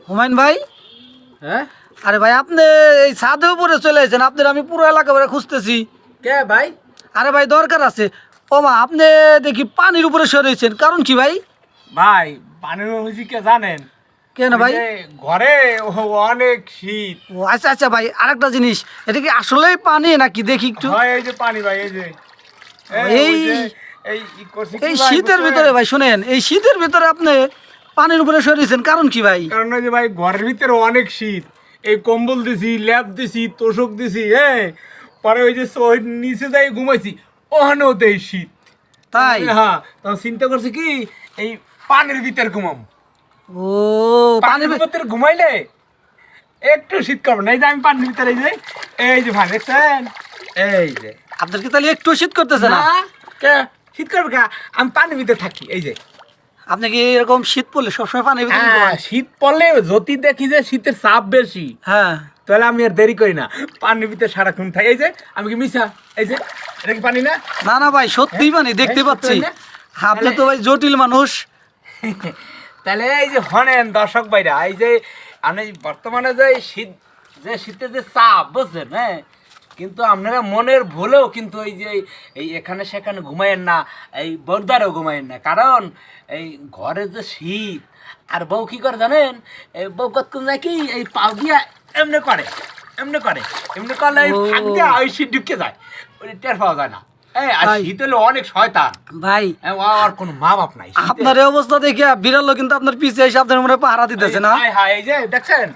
হুমায়ুন ভাই, হ্যাঁ আরে ভাই আপনি এই ছাদের উপরে চলে এসেছেন, আপনার আমি পুরো এলাকা ভরে খুঁজতেছি। কে ভাই? আরে ভাই দরকার আছে। ও মা, আপনি দেখি পানির উপরে সরেছেন, কারণ কি ভাই? ভাই পানির হয়েছি কে জানেন? কেন ওই ভাই? যে ঘরে অনেক শীত ও আচ্ছা আচ্ছা ভাই, আরেকটা জিনিস, এটা কি আসলেই পানি নাকি দেখি একটু? হয়। এই যে পানি ভাই, এই যে এই ওই যে করছি কি এই ভাই, শীতের বুঝছেন? ভিতরে ভাই শুনেন, এই শীতের ভিতরে আপনি পানির উপরে সরেছেন, কারণ কি ভাই? কারণ ওই যে ভাই ঘরের ভিতরে অনেক শীত, এই কম্বল দিছি, ল্যাপ দিছি, তোষক দিছি, হ্যাঁ। পরে ওই যে ওই নিচে যাই ঘুমাইছি, ওখানেও তো এই শীত। তাই? হ্যাঁ, তখন চিন্তা করছি কি এই পানির ভিতরে ঘুমাম। ও পানির পানির ভিতরে ঘুমাইলে একটু শীত করবে না। এই যে আমি পানির ভিতরে এই যে ভাই দেখছেন, এই যে আপনার কি তাহলে একটু শীত করতেছে না? কে শীত করবে কা? আমি পানির ভিতরে থাকি, এই যে আপনি কি এরকম শীত পড়লে সবসময় পানির ভিতরে ঘুমান? শীত পড়লে যদি দেখি যে শীতের চাপ বেশি, হ্যাঁ। তাহলে আমি আর দেরি করি না, পানির ভিতরে সারাক্ষণ থাকি। এই যে আমি কি মিশা, এই যে এটা কি পানি না? না না ভাই, সত্যিই পানি, দেখতে হ্যাঁ, পাচ্ছি। সত্যি না? আপনি তো ভাই জটিল মানুষ। তাহলে এই যে হনেন দর্শক ভাইরা, এই যে আমি বর্তমানে যে শীতের যে চাপ বুঝছেন, হ্যাঁ, কিন্তু আপনারা মনের ভুলেও কিন্তু এই যে এই এখানে সেখানে ঘুমায়েন না, এই বোরদারেও ঘুমায়েন না, কারণ এই ঘরে যে শীত। আর বউ কি করে জানেন? এই বউ কতক্ষণ যায় কি এই পাও দিয়া এমনি করে, এমনি করে, এমনি করলে এই ফাঁক দিয়া ওই শীত ঢুকে যায়, ওই টের পাওয়া যায় না। এই আর ভাই। শীত হলে অনেক শয়তান ভাই আর কোনো মা বাপ নাই। আপনার এই অবস্থা দেখে বিড়ালও কিন্তু আপনার পিছে এসে আপনার মনে পাহারা দিতেছে না? এই যে দেখছেন,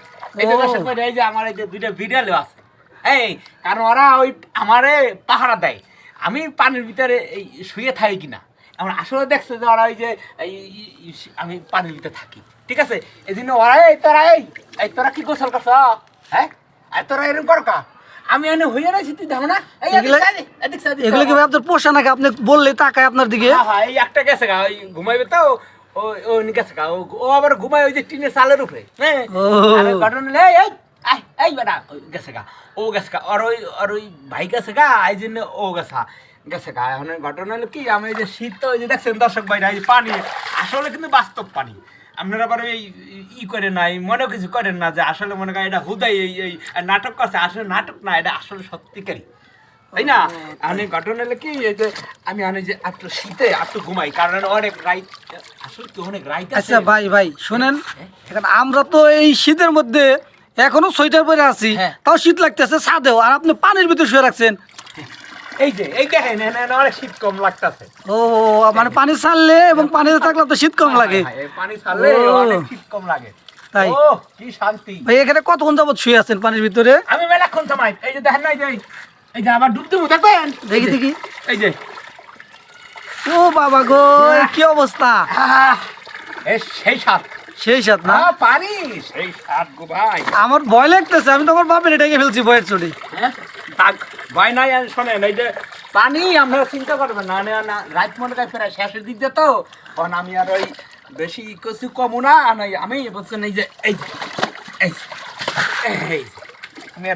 এই যে ও। দর্শক ভাই, এই যে আমার এই যে দুইটা বিড়াল আছে, এই কারণ ওরা ওই আমারে পাহারা দেয়, আমি পানির ভিতরে এই শুয়ে থাকি কিনা। আমার আসলে দেখছে যে ওরা ওই যে আমি পানির ভিতরে থাকি, ঠিক আছে, এই জন্য ওরা এই তোরা কি গোসল করছ, হ্যাঁ, আর তোরা এরকম কর কা? আমি এনে হইয়া রয়েছি, তুই দেখো না? এই এগুলো- এগুলো কি ভাই আপনার পোষা নাকি? আপনি বললে তাকায় আপনার দিকে। হ্যাঁ, এই একটা গেছে গা, ওই ঘুমাইবে তো, ও গেছে গা, ও আবার ঘুমায় ওই যে টিনের চালের উপরে, হ্যাঁ। ও। আর ঘটনা হলে এই বেটা গেছে গা, ও গেছে গা, আর ওই ভাই গেছে গা, এই জন্য ও গেছে গা। এখন ঘটনা হলো কি, আমি এই যে শীত তো ওই যে দেখছেন দর্শক ভাইরা, এই পানি আসলে কিন্তু বাস্তব পানি। আপনারা আবার এই করেন না, মনে কিছু করেন না যে আসলে মনে করেন এটা হুদাই এই নাটক করছে, আসলে নাটক না, এটা আসলে সত্যিকারই, তাই না? আমি ঘটনা হলো কি, এই যে আমি যে একটু শীতে একটু ঘুমাই, কারণ অনেক রাইত, আসলে কি অনেক রাইত আছে। আচ্ছা ভাই ভাই শুনেন, এখন আমরা তো এই শীতের মধ্যে এখনো সোয়েটার পরে আছি, হ্যাঁ। তাও শীত লাগতেছে ছাদেও, আর আপনি পানির ভিতরে শুয়ে রাখছেন। এই যে এই দেখেন, অনেক শীত কম লাগতেছে। ও মানে পানি ছাড়লে এবং পানিতে থাকলে তো শীত কম লাগে। পানি ছাড়লে ও। অনেক শীত কম লাগে। তাই? ও কি শান্তি। ভাই এখানে কতক্ষণ যাবত শুয়ে আছেন পানির ভিতরে? আমি মেলাক্ষণ সময়, এই যে দেখেন না, এই যে আবার ডুব দেবো, দেখবেন, দেখি দেখি। এই যে ও বাবা গো, কি অবস্থা! সেই সাত, সেই সাথ না? পানি সেই সাত গো ভাই। আমার ভয় লাগতেছে, আমি তো আমার বাপের ডেকে ফেলছি ভয়ের চোটে। হ্যাঁ, থাক, ভয় নাই। আর শোনেন, এই যে পানি আপনারা চিন্তা করবেন না, রাত মনে হয় প্রায় শেষের দিক দিয়ে তো, কারণ আমি আর ওই বেশি কিছু কমু না, আমি বলছেন এই যে এই যে এই যে, এই যে,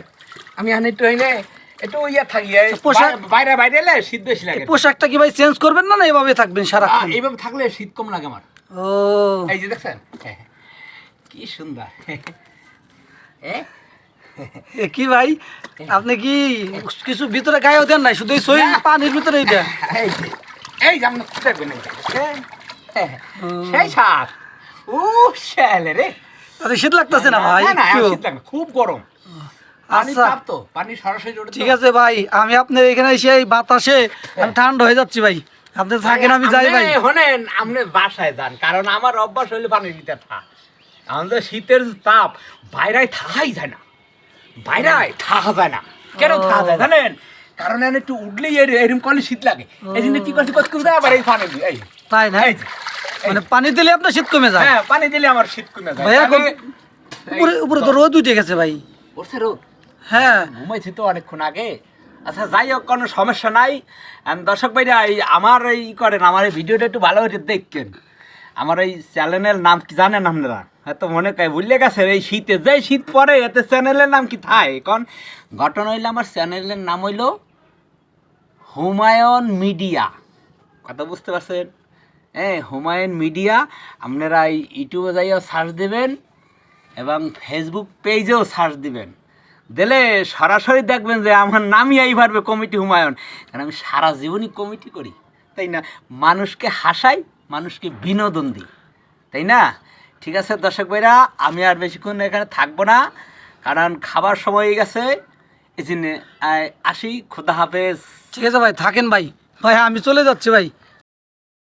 আমি আনি একটু হইলে একটু ইয়ে থাকি, এই পোশাক- বাইরে বাইরে এলে শীত বেশি লাগে। পোশাকটা কি ভাই চেঞ্জ করবেন না, না এভাবে থাকবেন সারাক্ষণ? এইভাবে থাকলে শীত কম লাগে আমার। ও এই যে দেখছেন, কি সুন্দর। এ কি ভাই, আপনি কি কিছু ভিতরে গায়েও দেন নাই, শুধু এই সই পানির ভিতরে এইটা? এই যে আপনি দেখবেন, এই যে, সেই সার, ও শ্যালে রে। তাহলে শীত লাগতেছে না ভাই? না, না, একটু? শীত লাগে না, খুব গরম। পানি আচ্ছা তাপ তো, পানি সরাসরি ওঠে তো। ঠিক আছে ভাই, আমি আপনার এখানে এসে এই বাতাসে আমি ঠান্ডা হয়ে যাচ্ছি ভাই, আপনি থাকেন, আমি যাই ভাই। আপনি শোনেন, আপনি বাসায় যান, কারণ আমার অভ্যাস হইলে পানির ভিতরে থাকা। আমাদের শীতের যে তাপ, বাইরায় থাকাই যায় না, বাইরায় থাকা যায় না। কেন থাকা যায় জানেন? কারণ একটু উঠলেই এরকম করলে শীত লাগে, এই জন্য কি করছি, কত করে আবার এই পানি দিই, এই তাই না? এই যে, মানে পানি দিলে আপনার শীত কমে যায়? হ্যাঁ, পানি দিলে আমার শীত কমে যায়। ভাই এখন আমি- উপরে উপরে তো রোদ উঠে গেছে ভাই। উঠছে রোদ? হ্যাঁ। ঘুমাইছি তো অনেকক্ষণ আগে। আচ্ছা যাই হোক, কোনো সমস্যা নাই। দর্শক ভাইরা, আমার এই করেন, আমার এই ভিডিওটা একটু ভালো করে দেখবেন। আমার এই চ্যানেলের নাম কি জানেন আপনারা? হয়তো মনে করে ভুলে গেছে, এই শীতে যে শীত পরে এতে চ্যানেলের নাম কি থাকে? এখন ঘটনা হইলো, আমার চ্যানেলের নাম হইলো হুমায়ুন মিডিয়া। কথা বুঝতে পারছেন? হ্যাঁ, হুমায়ুন মিডিয়া। আপনারা এই ইউটিউবে যাইয়া সার্চ দেবেন, এবং ফেসবুক পেজেও সার্চ দিবেন, দিলে সরাসরি দেখবেন যে আমার নামই এই পারবে কমিটি হুমায়ুন। কারণ আমি সারা জীবনই কমিটি করি, তাই না? মানুষকে হাসাই, মানুষকে বিনোদন দিই, তাই না? ঠিক আছে দর্শক ভাইরা, আমি আর বেশিক্ষণ এখানে থাকবো না, কারণ খাবার সময় হয়ে গেছে। এই জন্যে আসি, খোদা হাফেজ। ঠিক আছে ভাই, থাকেন ভাই। ভাই আমি চলে যাচ্ছি ভাই।